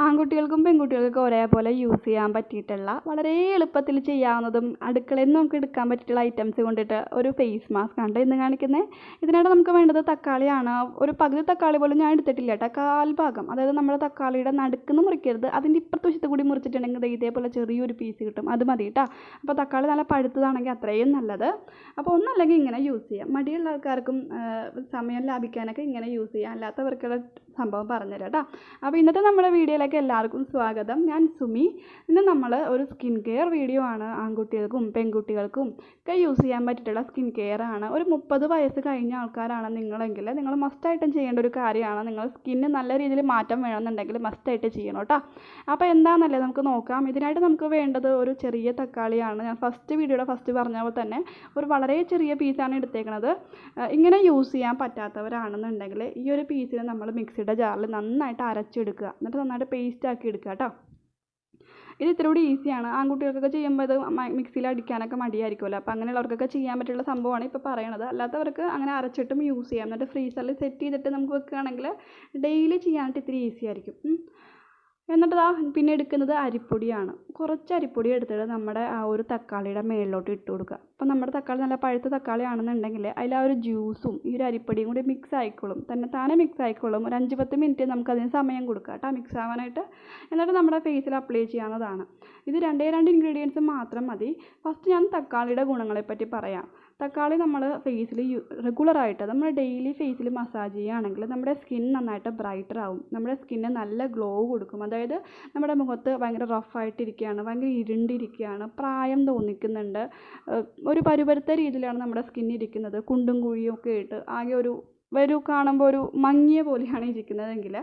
ആൺകുട്ടികൾക്കും പെൺകുട്ടികൾക്കും ഒരേപോലെ യൂസ് ചെയ്യാൻ പറ്റിയിട്ടുള്ള വളരെ എളുപ്പത്തിൽ ചെയ്യാവുന്നതും അടുക്കളയിൽ നിന്ന് നമുക്ക് എടുക്കാൻ പറ്റിയിട്ടുള്ള ഐറ്റംസ് കൊണ്ടിട്ട് ഒരു ഫേസ് മാസ്ക് ആണ് ഇന്ന് കാണിക്കുന്നത്. ഇതിനായിട്ട് നമുക്ക് വേണ്ടത് തക്കാളിയാണ്. ഒരു പകുതി തക്കാളി പോലും ഞാൻ എടുത്തിട്ടില്ല കേട്ടോ, കാൽഭാഗം. അതായത് നമ്മുടെ തക്കാളിയുടെ നടുക്കുന്ന് മുറിക്കരുത്, അതിൻ്റെ ഇപ്പുറത്തെ വശത്ത് കൂടി മുറിച്ചിട്ടുണ്ടെങ്കിൽ ഇതേപോലെ ചെറിയൊരു പീസ് കിട്ടും, അത് മതി കേട്ടോ. അപ്പോൾ തക്കാളി നല്ല പഴുത്തതാണെങ്കിൽ അത്രയും നല്ലത്. അപ്പോൾ ഒന്നല്ലെങ്കിൽ ഇങ്ങനെ യൂസ് ചെയ്യാം. മടിയുള്ള ആൾക്കാർക്കും സമയം ലാഭിക്കാനൊക്കെ ഇങ്ങനെ യൂസ് ചെയ്യാം, അല്ലാത്തവർക്കുള്ള സംഭവം പറഞ്ഞുതരാം കേട്ടോ. അപ്പോൾ ഇന്നത്തെ നമ്മുടെ വീഡിയോയിലേക്ക് എല്ലാവർക്കും സ്വാഗതം. ഞാൻ സുമി. ഇന്ന് നമ്മൾ ഒരു സ്കിൻ കെയർ വീഡിയോ ആണ്. ആൺകുട്ടികൾക്കും പെൺകുട്ടികൾക്കും ഒക്കെ യൂസ് ചെയ്യാൻ പറ്റിയിട്ടുള്ള സ്കിൻ കെയർ ആണ്. ഒരു 30 വയസ്സ് കഴിഞ്ഞ ആൾക്കാരാണ് നിങ്ങളെങ്കിൽ നിങ്ങൾ മസ്റ്റായിട്ടും ചെയ്യേണ്ട ഒരു കാര്യമാണ്. നിങ്ങൾ സ്കിന്ന് നല്ല രീതിയിൽ മാറ്റം വേണമെന്നുണ്ടെങ്കിൽ മസ്റ്റായിട്ട് ചെയ്യണം കേട്ടോ. അപ്പോൾ എന്താണെന്നല്ലേ നമുക്ക് നോക്കാം. ഇതിനായിട്ട് നമുക്ക് വേണ്ടത് ഒരു ചെറിയ തക്കാളിയാണ്. ഞാൻ വീഡിയോയുടെ ഫസ്റ്റ് പറഞ്ഞ പോലെ തന്നെ ഒരു വളരെ ചെറിയ പീസാണ് എടുത്തേക്കുന്നത്. ഇങ്ങനെ യൂസ് ചെയ്യാൻ പറ്റാത്തവരാണെന്നുണ്ടെങ്കിൽ ഈ ഒരു പീസിൽ നമ്മൾ മിക്സിയുടെ ജാറിൽ നന്നായിട്ട് അരച്ചെടുക്കുക, എന്നിട്ട് നന്നായിട്ട് പേസ്റ്റ് ആക്കി എടുക്കുക കേട്ടോ. ഇത് ഇത്തിരി കൂടി ഈസിയാണ്. ആൺകുട്ടികൾക്കൊക്കെ ചെയ്യുമ്പോൾ ഇത് മിക്സിയിൽ അടിക്കാനൊക്കെ മടിയായിരിക്കുമല്ലോ, അപ്പോൾ അങ്ങനെയുള്ളവർക്കൊക്കെ ചെയ്യാൻ പറ്റുള്ള സംഭവമാണ് ഇപ്പോൾ പറയണത്. അല്ലാത്തവർക്ക് അങ്ങനെ അരച്ചിട്ടും യൂസ് ചെയ്യാം. എന്നിട്ട് ഫ്രീസറിൽ സെറ്റ് ചെയ്തിട്ട് നമുക്ക് വെക്കുകയാണെങ്കിൽ ഡെയിലി ചെയ്യാനായിട്ട് ഇത്തിരി ഈസി ആയിരിക്കും. എന്നിട്ട് പിന്നെ എടുക്കുന്നത് അരിപ്പൊടിയാണ്. കുറച്ച് അരിപ്പൊടി എടുത്തിട്ട് നമ്മുടെ ആ ഒരു തക്കാളിയുടെ മേളിലോട്ട് ഇട്ട് കൊടുക്കുക. അപ്പോൾ നമ്മുടെ തക്കാളി നല്ല പഴുത്ത തക്കാളി ആണെന്നുണ്ടെങ്കിൽ അതിൽ ആ ഒരു ജ്യൂസും ഈ ഒരു അരിപ്പൊടിയും കൂടി മിക്സ് ആയിക്കോളും, താനെ മിക്സ് ആയിക്കോളും. ഒരു 5-10 മിനിറ്റ് നമുക്കതിന് സമയം കൊടുക്കുക കേട്ടോ മിക്സ് ആവാനായിട്ട്. എന്നിട്ട് നമ്മുടെ ഫേസിൽ അപ്ലൈ ചെയ്യാവുന്നതാണ്. ഇത് 2 ഇൻഗ്രീഡിയൻസ് മാത്രം മതി. ഫസ്റ്റ് ഞാൻ തക്കാളിയുടെ ഗുണങ്ങളെപ്പറ്റി പറയാം. തക്കാളി നമ്മൾ ഫേസിൽ റെഗുലറായിട്ട് നമ്മൾ ഡെയിലി ഫേസിൽ മസാജ് ചെയ്യുകയാണെങ്കിൽ നമ്മുടെ സ്കിൻ നന്നായിട്ട് ബ്രൈറ്റർ ആവും, നമ്മുടെ സ്കിന്ന് നല്ല ഗ്ലോ കൊടുക്കും. അതായത് നമ്മുടെ മുഖത്ത് ഭയങ്കര റഫായിട്ടിരിക്കുകയാണ്, ഭയങ്കര ഇരുണ്ടിരിക്കുകയാണ്, പ്രായം തോന്നിക്കുന്നുണ്ട്, ഒരു പരുപരുത്ത രീതിയിലാണ് നമ്മുടെ സ്കിൻ ഇരിക്കുന്നത്, കുണ്ടും കുഴിയും ഒക്കെ ആയിട്ട് ആകെ കാണുമ്പോൾ ഒരു മങ്ങിയ പോലെയാണ് ഇരിക്കുന്നതെങ്കിൽ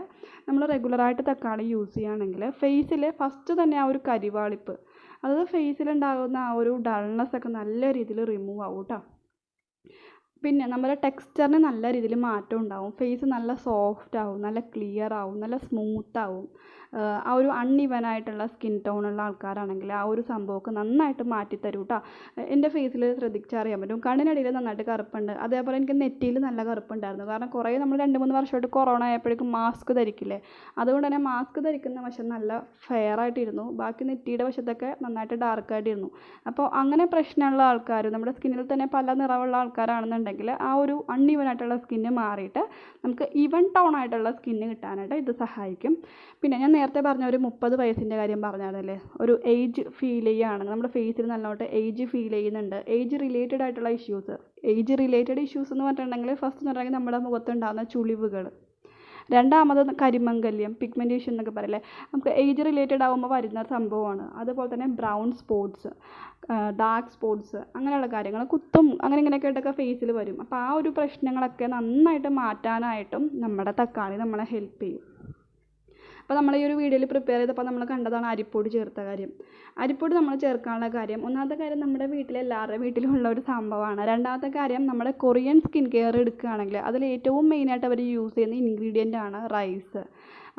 നമ്മൾ റെഗുലറായിട്ട് തക്കാളി യൂസ് ചെയ്യുകയാണെങ്കിൽ ഫേസിൽ ഫസ്റ്റ് തന്നെ ആ ഒരു കരിവാളിപ്പ്, അത് ഫേസിലുണ്ടാകുന്ന ആ ഒരു ഡൾനെസ്സൊക്കെ നല്ല രീതിയിൽ റിമൂവ് ആവും കേട്ടോ. പിന്നെ നമ്മുടെ ടെക്സ്ചറിന് നല്ല രീതിയിൽ മാറ്റം ഉണ്ടാവും. ഫേസ് നല്ല സോഫ്റ്റ് ആവും, നല്ല ക്ലിയർ ആവും, നല്ല സ്മൂത്ത് ആവും. ആ ഒരു അൺഇവനായിട്ടുള്ള സ്കിൻ ടോണുള്ള ആൾക്കാരാണെങ്കിൽ ആ ഒരു സംഭവമൊക്കെ നന്നായിട്ട് മാറ്റിത്തരും കേട്ടോ. എൻ്റെ ഫേസിൽ ശ്രദ്ധിച്ചറിയാൻ പറ്റും. കണ്ണിനടിയിൽ നന്നായിട്ട് കറുപ്പുണ്ട്, അതേപോലെ എനിക്ക് നെറ്റിയിൽ നല്ല കറുപ്പുണ്ടായിരുന്നു. കാരണം കുറേ നമ്മൾ 2-3 വർഷമായിട്ട് കൊറോണ ആയപ്പോഴേക്കും മാസ്ക് ധരിക്കില്ലേ, അതുകൊണ്ട് തന്നെ മാസ്ക് ധരിക്കുന്ന വശം നല്ല ഫെയർ ആയിട്ടിരുന്നു, ബാക്കി നെറ്റിയുടെ വശത്തൊക്കെ നന്നായിട്ട് ഡാർക്കായിട്ടിരുന്നു. അപ്പോൾ അങ്ങനെ പ്രശ്നമുള്ള ആൾക്കാർ, നമ്മുടെ സ്കിന്നിൽ തന്നെ പല നിറമുള്ള ആൾക്കാരാണെന്നുണ്ടെങ്കിൽ ആ ഒരു അൺഇവനായിട്ടുള്ള സ്കിന്ന് മാറിയിട്ട് നമുക്ക് ഈവൻ ടോൺ ആയിട്ടുള്ള സ്കിന്ന് കിട്ടാനായിട്ട് ഇത് സഹായിക്കും. പിന്നെ ഞാൻ നേരത്തെ പറഞ്ഞ ഒരു 30 വയസ്സിൻ്റെ കാര്യം പറഞ്ഞാലല്ലേ, ഒരു ഏജ് ഫീൽ ചെയ്യുകയാണ്, നമ്മുടെ ഫേസിൽ നല്ലോട്ട് ഏജ് ഫീൽ ചെയ്യുന്നുണ്ട്. ഏജ് റിലേറ്റഡ് ആയിട്ടുള്ള ഇഷ്യൂസ് എന്ന് പറഞ്ഞിട്ടുണ്ടെങ്കിൽ ഫസ്റ്റ് എന്ന് പറഞ്ഞാൽ നമ്മുടെ മുഖത്തുണ്ടാകുന്ന ചുളിവുകൾ, രണ്ടാമത് കരിമംഗല്യം, പിഗ്മെൻറ്റേഷൻ എന്നൊക്കെ പറയില്ലേ, നമുക്ക് ഏജ് റിലേറ്റഡ് ആകുമ്പോൾ വരുന്ന സംഭവമാണ്. അതുപോലെ തന്നെ ബ്രൗൺ സ്പോട്ട്സ്, ഡാർക്ക് സ്പോട്ട്സ്, അങ്ങനെയുള്ള കാര്യങ്ങൾ, കുത്തും അങ്ങനെ ഇങ്ങനെയൊക്കെ ആയിട്ടൊക്കെ ഫേസിൽ വരും. അപ്പോൾ ആ ഒരു പ്രശ്നങ്ങളൊക്കെ നന്നായിട്ട് മാറ്റാനായിട്ടും നമ്മുടെ തക്കാളി നമ്മളെ ഹെൽപ്പ് ചെയ്യും. അപ്പോൾ നമ്മൾ ഈ ഒരു വീഡിയോയിൽ പ്രിപ്പയർ ചെയ്തപ്പോൾ നമ്മൾ കണ്ടതാണ് അരിപ്പൊടി ചേർത്ത കാര്യം. അരിപ്പൊടി നമ്മൾ ചേർക്കാനുള്ള കാര്യം, ഒന്നാമത്തെ കാര്യം നമ്മുടെ എല്ലാവരുടെ വീട്ടിലും ഉള്ള ഒരു സംഭവമാണ്. രണ്ടാമത്തെ കാര്യം, നമ്മുടെ കൊറിയൻ സ്കിൻ കെയർ എടുക്കുകയാണെങ്കിൽ അതിൽ ഏറ്റവും മെയിനായിട്ട് അവർ യൂസ് ചെയ്യുന്ന ഇൻഗ്രീഡിയൻ്റ് ആണ് റൈസ്.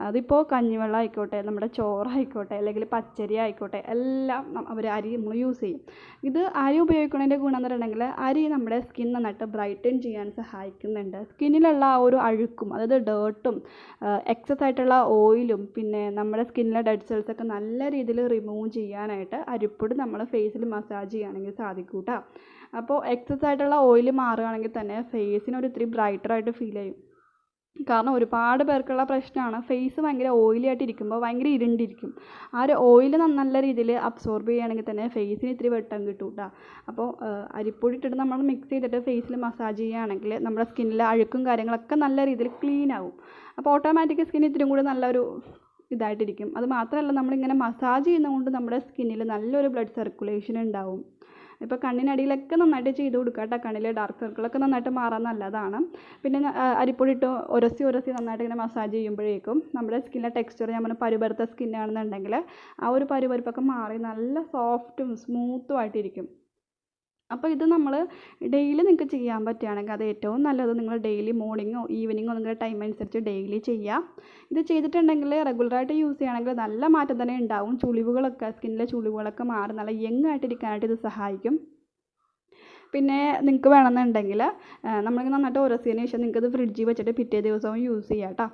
അതിപ്പോൾ കഞ്ഞിവെള്ളം ആയിക്കോട്ടെ, നമ്മുടെ ചോറായിക്കോട്ടെ, അല്ലെങ്കിൽ പച്ചരി ആയിക്കോട്ടെ, എല്ലാം അവർ അരി നമ്മൾ യൂസ് ചെയ്യും. ഇത് അരി ഉപയോഗിക്കുന്നതിൻ്റെ ഗുണം എന്ന് പറഞ്ഞിട്ടുണ്ടെങ്കിൽ അരി നമ്മുടെ സ്കിൻ നന്നായിട്ട് ബ്രൈറ്റൻ ചെയ്യാൻ സഹായിക്കുന്നുണ്ട്. സ്കിന്നിലുള്ള ആ ഒരു അഴുക്കും, അതായത് ഡേർട്ടും എക്സസ് ആയിട്ടുള്ള ഓയിലും പിന്നെ നമ്മുടെ സ്കിന്നിലെ ഡെഡ് സെൽസൊക്കെ നല്ല രീതിയിൽ റിമൂവ് ചെയ്യാനായിട്ട് അരിപ്പൊടി നമ്മൾ ഫേസിൽ മസാജ് ചെയ്യുകയാണെങ്കിൽ സാധിക്കും കേട്ടോ. അപ്പോൾ എക്സസ് ആയിട്ടുള്ള ഓയിൽ മാറുകയാണെങ്കിൽ തന്നെ ഫേസിനൊരു ഇത്തിരി ബ്രൈറ്ററായിട്ട് ഫീൽ ചെയ്യും. കാരണം ഒരുപാട് പേർക്കുള്ള പ്രശ്നമാണ് ഫേസ് ഭയങ്കര ഓയിലി ആയിട്ടിരിക്കുമ്പോൾ ഭയങ്കര ഇരുണ്ടിരിക്കും. ആ ഒരു ഓയിൽ നല്ല രീതിയിൽ അബ്സോർബ് ചെയ്യുകയാണെങ്കിൽ തന്നെ ഫേസിന് ഇത്തിരി വെട്ടം കിട്ടും കേട്ടോ. അപ്പോൾ അരിപ്പൊടി ഇട്ടിട്ട് നമ്മൾ മിക്സ് ചെയ്തിട്ട് ഫേസിൽ മസാജ് ചെയ്യുകയാണെങ്കിൽ നമ്മുടെ സ്കിന്നിലെ അഴുക്കും കാര്യങ്ങളൊക്കെ നല്ല രീതിയിൽ ക്ലീൻ ആവും. അപ്പോൾ ഓട്ടോമാറ്റിക് സ്കിൻ ഇത്തിരി കൂടി നല്ലൊരു ഇതായിട്ടിരിക്കും. അത് മാത്രമല്ല, നമ്മളിങ്ങനെ മസാജ് ചെയ്യുന്നതുകൊണ്ട് നമ്മുടെ സ്കിന്നിൽ നല്ലൊരു ബ്ലഡ് സർക്കുലേഷൻ ഉണ്ടാവും. ഇപ്പോൾ കണ്ണിനടിയിലൊക്കെ നന്നായിട്ട് ചെയ്ത് കൊടുക്കുക കേട്ടോ. കണ്ണിലെ ഡാർക്ക് സർക്കിളൊക്കെ നന്നായിട്ട് മാറാൻ നല്ലതാണ്. പിന്നെ അരിപ്പൊടി ഇട്ട് ഉരസി നന്നായിട്ട് ഇങ്ങനെ മസാജ് ചെയ്യുമ്പോഴേക്കും നമ്മുടെ സ്കിന്നിലെ ടെക്സ്ചർ, ഞാൻ പറഞ്ഞ പരുപരുത്ത സ്കിന്നാണെന്നുണ്ടെങ്കിൽ ആ ഒരു പരുപരുപ്പൊക്കെ മാറി നല്ല സോഫ്റ്റും സ്മൂത്തും ആയിട്ടിരിക്കും. അപ്പോൾ ഇത് നമ്മൾ ഡെയിലി നിങ്ങൾക്ക് ചെയ്യാൻ പറ്റുകയാണെങ്കിൽ അത് ഏറ്റവും നല്ലത്. നിങ്ങൾ ഡെയിലി മോർണിംഗോ ഈവനിങ്ങോ നിങ്ങളുടെ ടൈം അനുസരിച്ച് ഡെയിലി ചെയ്യാം. ഇത് ചെയ്തിട്ടുണ്ടെങ്കിൽ റെഗുലറായിട്ട് യൂസ് ചെയ്യുകയാണെങ്കിൽ നല്ല മാറ്റം തന്നെ ഉണ്ടാവും. സ്കിന്നിലെ ചുളിവുകളൊക്കെ മാറി നല്ല യങ് ആയിട്ടിരിക്കാനായിട്ട് ഇത് സഹായിക്കും. പിന്നെ നിങ്ങൾക്ക് വേണമെന്നുണ്ടെങ്കിൽ നമ്മൾക്ക് നന്നായിട്ട് ഉരസിയതിന് ശേഷം നിങ്ങൾക്കത് ഫ്രിഡ്ജിൽ വെച്ചിട്ട് പിറ്റേ ദിവസവും യൂസ് ചെയ്യാം കേട്ടോ.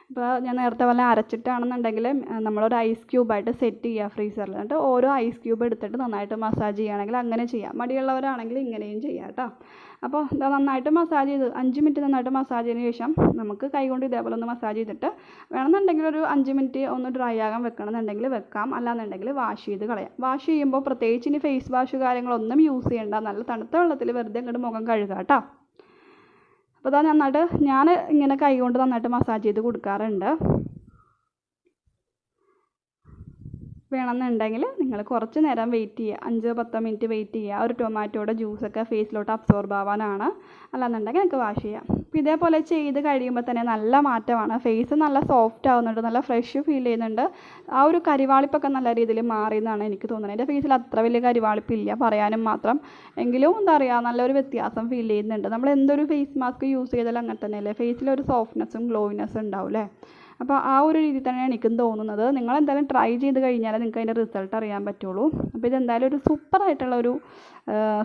ഇപ്പോൾ ഞാൻ നേരത്തെ പോലെ അരച്ചിട്ടാണെന്നുണ്ടെങ്കിൽ നമ്മളൊരു ഐസ് ക്യൂബായിട്ട് സെറ്റ് ചെയ്യുക ഫ്രീസറിൽ. എന്നിട്ട് ഓരോ ഐസ് ക്യൂബ് എടുത്തിട്ട് നന്നായിട്ട് മസാജ് ചെയ്യുകയാണെങ്കിൽ അങ്ങനെ ചെയ്യാം. മടിയുള്ളവരാണെങ്കിൽ ഇങ്ങനെയും ചെയ്യാം കേട്ടോ. അപ്പോൾ ഇതാ നന്നായിട്ട് മസാജ് ചെയ്ത് 5 മിനിറ്റ് നന്നായിട്ട് മസാജ് ചെയ്തതിന് ശേഷം നമുക്ക് കൈകൊണ്ട് ഇതേപോലെ ഒന്ന് മസാജ് ചെയ്തിട്ട് വേണമെന്നുണ്ടെങ്കിൽ ഒരു 5 മിനിറ്റ് ഒന്ന് ഡ്രൈ ആകാൻ വെക്കണമെന്നുണ്ടെങ്കിൽ വെക്കാം. അല്ലാന്നുണ്ടെങ്കിൽ വാഷ് ചെയ്ത് കളയാം. വാഷ് ചെയ്യുമ്പോൾ പ്രത്യേകിച്ച് ഇനി ഫേസ് വാഷ് കാര്യങ്ങളൊന്നും യൂസ് ചെയ്യേണ്ട. നല്ല തണുത്ത വെള്ളത്തിൽ വെറുതെ അങ്ങോട്ട് മുഖം കഴുകാം കേട്ടോ. അപ്പോൾ ഇതാ ഞാൻ ഇങ്ങനെ കൈകൊണ്ട് നന്നായിട്ട് മസാജ് ചെയ്ത് കൊടുക്കാറുണ്ട്. വേണമെന്നുണ്ടെങ്കിൽ നിങ്ങൾ കുറച്ച് നേരം വെയിറ്റ് ചെയ്യുക, 5-10 മിനിറ്റ് വെയിറ്റ് ചെയ്യുക. ഒരു ടൊമാറ്റോയുടെ ജ്യൂസൊക്കെ ഫേസിലോട്ട് അബ്സോർബ് ആവാനാണ്. അല്ലാന്നുണ്ടെങ്കിൽ നമുക്ക് വാഷ് ചെയ്യാം. അപ്പോൾ ഇതേപോലെ ചെയ്ത് കഴിയുമ്പോൾ തന്നെ നല്ല മാറ്റമാണ്. ഫേസ് നല്ല സോഫ്റ്റ് ആവുന്നുണ്ട്, നല്ല ഫ്രഷ് ഫീൽ ചെയ്യുന്നുണ്ട്. ആ ഒരു കരിവാളിപ്പൊക്കെ നല്ല രീതിയിൽ മാറിയെന്നാണ് എനിക്ക് തോന്നുന്നത്. എൻ്റെ ഫേസിൽ അത്ര വലിയ കരിവാളിപ്പില്ല പറയാനും മാത്രം. എങ്കിലും എന്താ പറയുക, നല്ലൊരു വ്യത്യാസം ഫീൽ ചെയ്യുന്നുണ്ട്. നമ്മൾ എന്തൊരു ഫേസ് മാസ്ക് യൂസ് ചെയ്താലും അങ്ങനെ തന്നെയല്ലേ, ഫേസിലൊരു സോഫ്റ്റ്നെസ്സും ഗ്ലോയിനെസ്സും ഉണ്ടാവും അല്ലേ. അപ്പോൾ ആ ഒരു രീതി തന്നെയാണ് എനിക്കും തോന്നുന്നത്. നിങ്ങളെന്തായാലും ട്രൈ ചെയ്ത് കഴിഞ്ഞാൽ നിങ്ങൾക്ക് അതിൻ്റെ റിസൾട്ട് അറിയാൻ പറ്റുള്ളൂ. അപ്പോൾ ഇതെന്തായാലും ഒരു സൂപ്പറായിട്ടുള്ളൊരു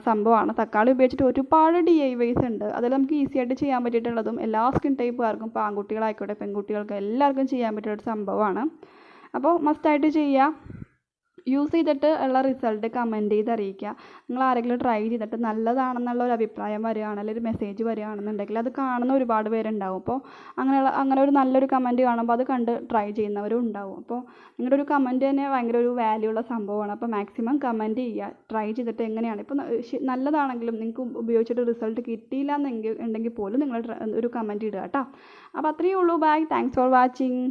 സംഭവമാണ്. തക്കാളി ഉപയോഗിച്ചിട്ട് ഒരുപാട് DIYs ഉണ്ട്. അതിൽ നമുക്ക് ഈസി ആയിട്ട് ചെയ്യാൻ പറ്റിയിട്ടുള്ളതും എല്ലാ സ്കിൻ ടൈപ്പുകാർക്കും, ഇപ്പോൾ ആൺകുട്ടികളായിക്കോട്ടെ പെൺകുട്ടികൾക്ക് എല്ലാവർക്കും ചെയ്യാൻ പറ്റിയൊരു സംഭവമാണ്. അപ്പോൾ മസ്റ്റായിട്ട് ചെയ്യുക. യൂസ് ചെയ്തിട്ട് ഉള്ള റിസൾട്ട് കമൻറ്റ് ചെയ്ത് അറിയിക്കുക. നിങ്ങൾ ആരെങ്കിലും ട്രൈ ചെയ്തിട്ട് നല്ലതാണെന്നുള്ള ഒരു അഭിപ്രായം വരികയാണ്, അല്ലെങ്കിൽ ഒരു മെസ്സേജ് വരികയാണെന്നുണ്ടെങ്കിൽ അത് കാണുന്ന ഒരുപാട് പേരുണ്ടാവും. അപ്പോൾ അങ്ങനെ ഒരു നല്ലൊരു കമൻറ്റ് കാണുമ്പോൾ അത് കണ്ട് ട്രൈ ചെയ്യുന്നവരും ഉണ്ടാവും. അപ്പോൾ നിങ്ങളുടെ ഒരു കമൻറ്റ് തന്നെ ഭയങ്കര ഒരു വാല്യൂ ഉള്ള സംഭവമാണ്. അപ്പോൾ മാക്സിമം കമൻറ്റ് ചെയ്യുക, ട്രൈ ചെയ്തിട്ട് എങ്ങനെയാണ്. ഇപ്പോൾ നല്ലതാണെങ്കിലും നിങ്ങൾക്ക് ഉപയോഗിച്ചിട്ട് റിസൾട്ട് കിട്ടിയില്ല ഉണ്ടെങ്കിൽ പോലും നിങ്ങൾ ഒരു കമൻറ്റ് ഇടുക കേട്ടോ. അപ്പോൾ അത്രയേ ഉള്ളൂ. Bye, thanks for watching.